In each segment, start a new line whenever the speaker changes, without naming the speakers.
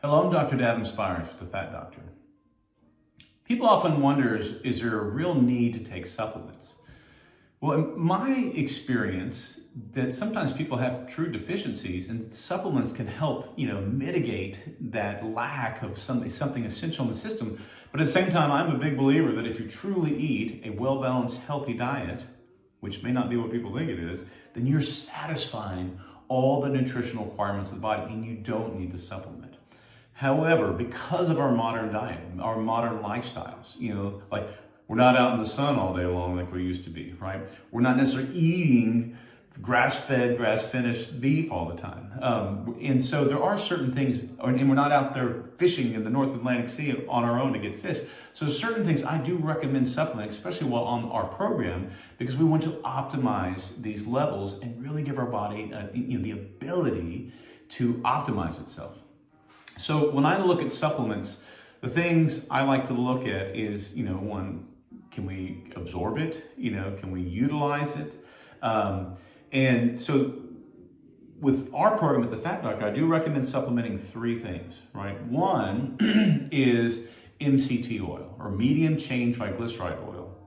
Hello, I'm Dr. Davin Spires with the Fat Doctor. People often wonder, is there a real need to take supplements? Well, in my experience, that sometimes people have true deficiencies and supplements can help, mitigate that lack of something essential in the system. But at the same time, I'm a big believer that if you truly eat a well-balanced, healthy diet, which may not be what people think it is, then you're satisfying all the nutritional requirements of the body and you don't need to supplement. However, because of our modern diet, our modern lifestyles, like we're not out in the sun all day long like we used to be, right? We're not necessarily eating grass-fed, grass-finished beef all the time. And so there are certain things, and we're not out there fishing in the North Atlantic Sea on our own to get fish. So certain things I do recommend supplementing, especially while on our program, because we want to optimize these levels and really give our body the ability to optimize itself. So when I look at supplements, the things I like to look at is, one, can we absorb it? Can we utilize it? And so with our program at the Fat Doctor, I do recommend supplementing three things, right? One is MCT oil, or medium chain triglyceride oil.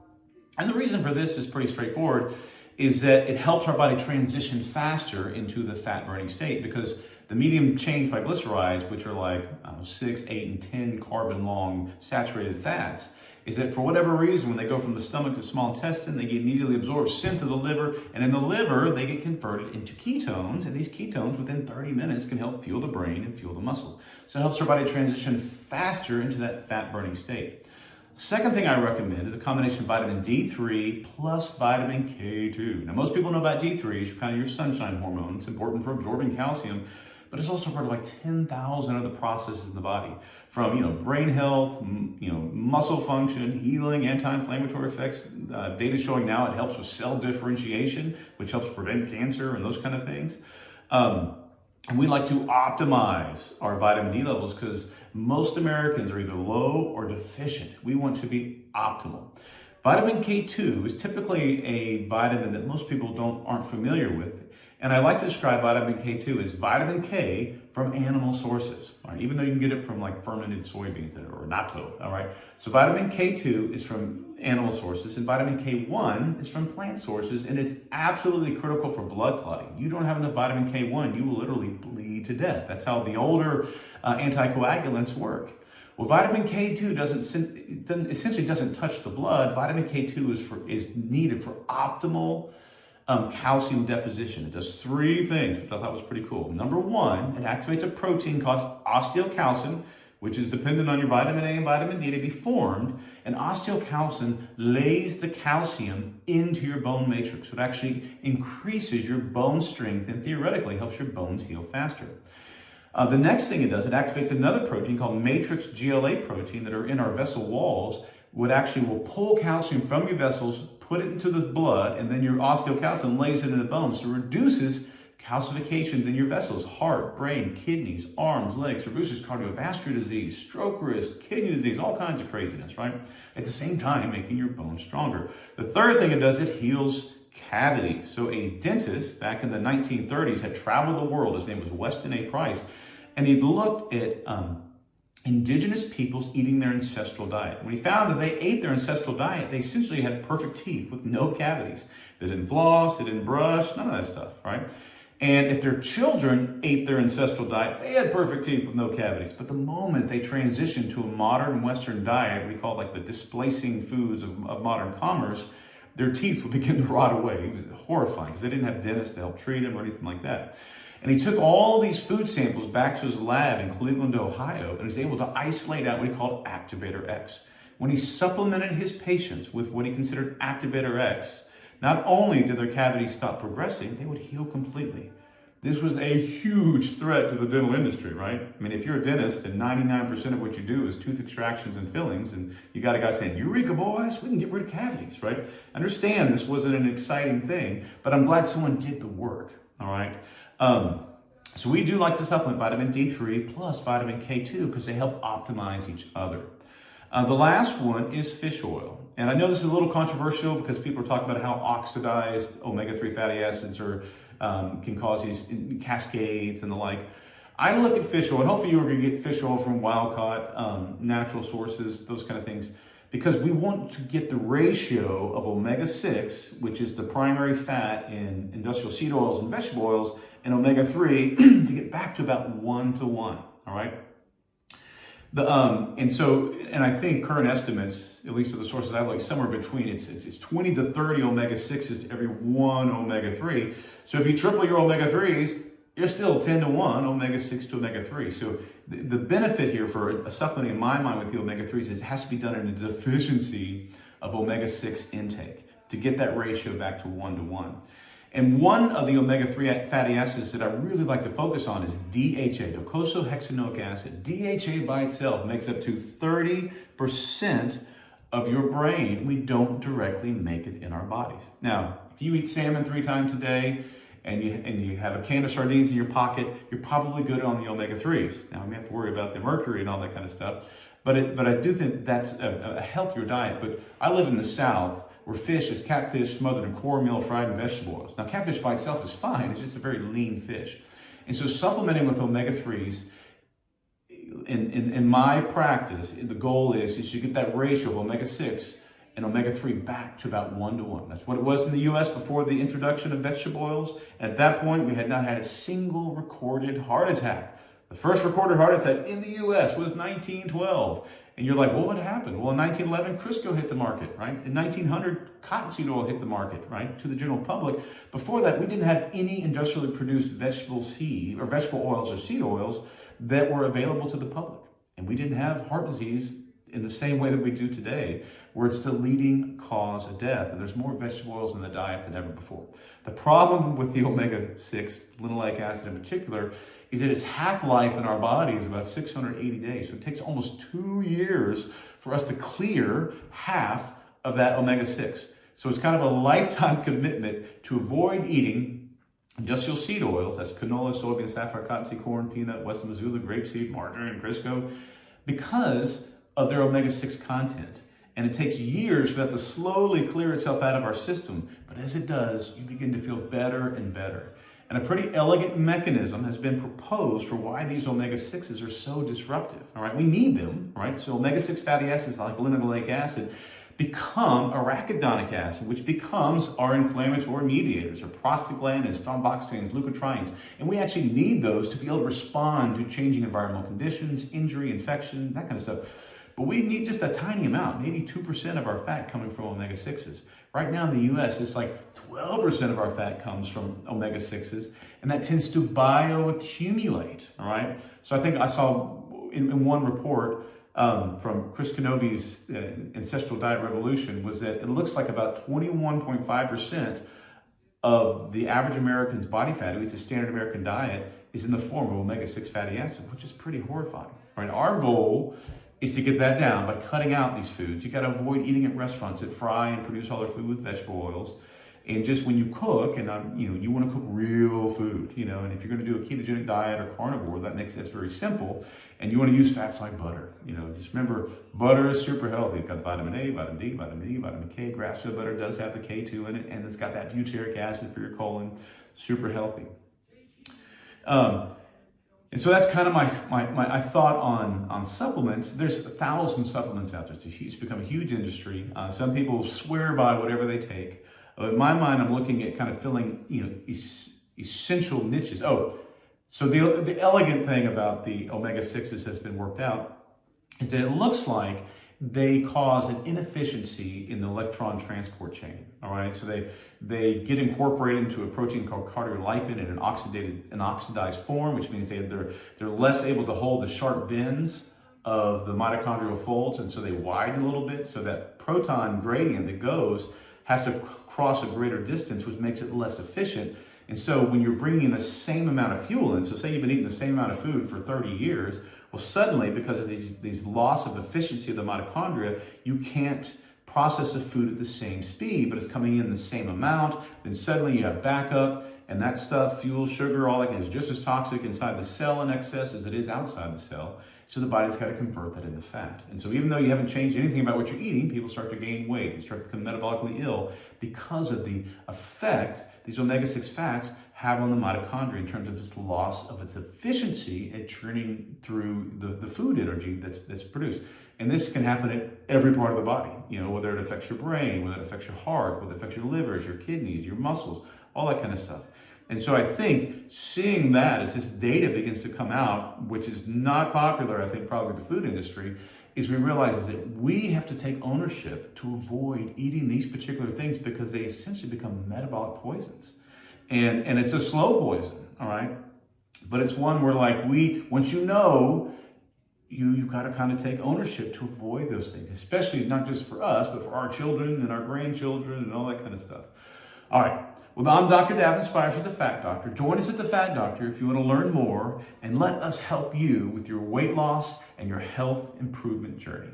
And the reason for this is pretty straightforward, is that it helps our body transition faster into the fat burning state, because the medium chain triglycerides, which are like 6, 8, and 10 carbon long saturated fats, is that for whatever reason, when they go from the stomach to small intestine, they get immediately absorbed, sent to the liver, and in the liver, they get converted into ketones, and these ketones within 30 minutes can help fuel the brain and fuel the muscle. So it helps our body transition faster into that fat burning state. Second thing I recommend is a combination of vitamin D3 plus vitamin K2. Now, most people know about D3, it's kind of your sunshine hormone. It's important for absorbing calcium, but it's also part of like 10,000 other processes in the body, from brain health, muscle function, healing, anti-inflammatory effects. Data showing now it helps with cell differentiation, which helps prevent cancer and those kind of things. And we like to optimize our vitamin D levels because most Americans are either low or deficient. We want to be optimal. Vitamin K2 is typically a vitamin that most people aren't familiar with. And I like to describe vitamin K2 as vitamin K from animal sources, right? Even though you can get it from like fermented soybeans or natto, all right? So vitamin K2 is from animal sources and vitamin K1 is from plant sources, and it's absolutely critical for blood clotting. You don't have enough vitamin K1, you will literally bleed to death. That's how the older anticoagulants work. Well, vitamin K2 essentially doesn't touch the blood. Vitamin K2 is needed for optimal calcium deposition. It does three things, which I thought was pretty cool. Number one, it activates a protein called osteocalcin, which is dependent on your vitamin A and vitamin D to be formed. And osteocalcin lays the calcium into your bone matrix. So it actually increases your bone strength and theoretically helps your bones heal faster. The next thing it does, it activates another protein called matrix GLA protein that are in our vessel walls, will pull calcium from your vessels, put it into the blood, and then your osteocalcin lays it in the bones. So it reduces calcifications in your vessels, heart, brain, kidneys, arms, legs, reduces cardiovascular disease, stroke risk, kidney disease, all kinds of craziness, right? At the same time, making your bones stronger. The third thing it does, it heals cavities. So a dentist back in the 1930s had traveled the world. His name was Weston A. Price, and he looked at indigenous peoples eating their ancestral diet. When he found that they ate their ancestral diet, they essentially had perfect teeth with no cavities. They didn't floss, they didn't brush, none of that stuff, right? And if their children ate their ancestral diet, they had perfect teeth with no cavities. But the moment they transitioned to a modern Western diet, we call it like the displacing foods of modern commerce, their teeth would begin to rot away. It was horrifying because they didn't have dentists to help treat them or anything like that. And he took all these food samples back to his lab in Cleveland, Ohio, and was able to isolate out what he called Activator X. When he supplemented his patients with what he considered Activator X, not only did their cavities stop progressing, they would heal completely. This was a huge threat to the dental industry, right? I mean, if you're a dentist and 99% of what you do is tooth extractions and fillings, and you got a guy saying, "Eureka, boys, we can get rid of cavities," right? Understand this wasn't an exciting thing, but I'm glad someone did the work, all right? So we do like to supplement vitamin D3 plus vitamin K2 because they help optimize each other. The last one is fish oil. And I know this is a little controversial because people are talking about how oxidized omega-3 fatty acids can cause these cascades and the like. I look at fish oil, and hopefully you're going to get fish oil from wild-caught, natural sources, those kind of things, because we want to get the ratio of omega-6, which is the primary fat in industrial seed oils and vegetable oils, and omega-3 to get back to about 1-to-1, all right? And I think current estimates, at least to the sources I like, somewhere between it's 20 to 30 omega-6s to every 1 omega-3. So if you triple your omega-3s, you're still 10-to-1 omega-6 to omega-3. So the benefit here for a supplement in my mind with the omega-3s is it has to be done in a deficiency of omega-6 intake to get that ratio back to 1-to-1. And one of the omega-3 fatty acids that I really like to focus on is DHA, docosahexaenoic acid. DHA by itself makes up to 30% of your brain. We don't directly make it in our bodies. Now, if you eat salmon 3 times a day and you have a can of sardines in your pocket, you're probably good on the omega-3s. Now, we have to worry about the mercury and all that kind of stuff, but I do think that's a healthier diet. But I live in the South, where fish is catfish smothered in cornmeal, fried in vegetable oils. Now, catfish by itself is fine. It's just a very lean fish. And so supplementing with omega-3s, in my practice, the goal is you get that ratio of omega-6 and omega-3 back to about 1-to-1. That's what it was in the U.S. before the introduction of vegetable oils. And at that point, we had not had a single recorded heart attack. The first recorded heart attack in the U.S. was 1912. And you're like, well, what happened? Well, in 1911, Crisco hit the market, right? In 1900, cottonseed oil hit the market, right, to the general public. Before that, we didn't have any industrially produced vegetable oils or seed oils that were available to the public. And we didn't have heart disease in the same way that we do today, where it's the leading cause of death. And there's more vegetable oils in the diet than ever before. The problem with the omega-6, linoleic acid in particular, is that its half-life in our body is about 680 days. So it takes almost 2 years for us to clear half of that omega-6. So it's kind of a lifetime commitment to avoid eating industrial seed oils, that's canola, soybean, safflower, cottonseed, corn, peanut, West Missoula, grapeseed, margarine, Crisco, because of their omega-6 content. And it takes years for that to slowly clear itself out of our system. But as it does, you begin to feel better and better. And a pretty elegant mechanism has been proposed for why these omega-6s are so disruptive, all right? We need them, right? So omega-6 fatty acids like linoleic acid become arachidonic acid, which becomes our inflammatory mediators, or prostaglandins, thromboxanes, leukotrienes. And we actually need those to be able to respond to changing environmental conditions, injury, infection, that kind of stuff. But we need just a tiny amount, maybe 2% of our fat coming from omega-6s. Right now in the US, it's like 12% of our fat comes from omega-6s, and that tends to bioaccumulate, all right? So I think I saw in one report from Chris Kenobi's Ancestral Diet Revolution was that it looks like about 21.5% of the average American's body fat who eats a standard American diet is in the form of omega-6 fatty acid, which is pretty horrifying, right? Our goal is to get that down by cutting out these foods. You got to avoid eating at restaurants that fry and produce all their food with vegetable oils. And just when you cook, and you want to cook real food, and if you're going to do a ketogenic diet or carnivore, that's very simple. And you want to use fats like butter. Just remember, butter is super healthy. It's got vitamin A, vitamin D, vitamin E, vitamin K. Grass-fed butter does have the K2 in it, and it's got that butyric acid for your colon. Super healthy. And so that's kind of my thought on supplements. There's 1,000 supplements out there. It's become a huge industry. Some people swear by whatever they take. In my mind, I'm looking at kind of filling, essential niches. Oh, so the elegant thing about the omega-6s that's been worked out is that it looks like they cause an inefficiency in the electron transport chain. All right, so they get incorporated into a protein called cardiolipin in an oxidized form, which means they're less able to hold the sharp bends of the mitochondrial folds, and so they widen a little bit. So that proton gradient that goes has to cross a greater distance, which makes it less efficient. And so when you're bringing the same amount of fuel in, so say you've been eating the same amount of food for 30 years, well, suddenly, because of these loss of efficiency of the mitochondria, you can't process the food at the same speed, but it's coming in the same amount. Then suddenly you have backup, and that stuff, fuel, sugar, all that is just as toxic inside the cell in excess as it is outside the cell. So the body's got to convert that into fat. And so even though you haven't changed anything about what you're eating, people start to gain weight. They start to become metabolically ill because of the effect these omega-6 fats have on the mitochondria in terms of its loss of its efficiency at churning through the food energy that's produced. And this can happen at every part of the body, whether it affects your brain, whether it affects your heart, whether it affects your livers, your kidneys, your muscles, all that kind of stuff. And so I think seeing that as this data begins to come out, which is not popular, I think, probably with the food industry, is we realize is that we have to take ownership to avoid eating these particular things because they essentially become metabolic poisons. And it's a slow poison, all right? But it's one where once you know, you've got to kind of take ownership to avoid those things, especially not just for us, but for our children and our grandchildren and all that kind of stuff. All right. Well, I'm Dr. Davin Spires with The Fat Doctor. Join us at The Fat Doctor if you want to learn more and let us help you with your weight loss and your health improvement journey.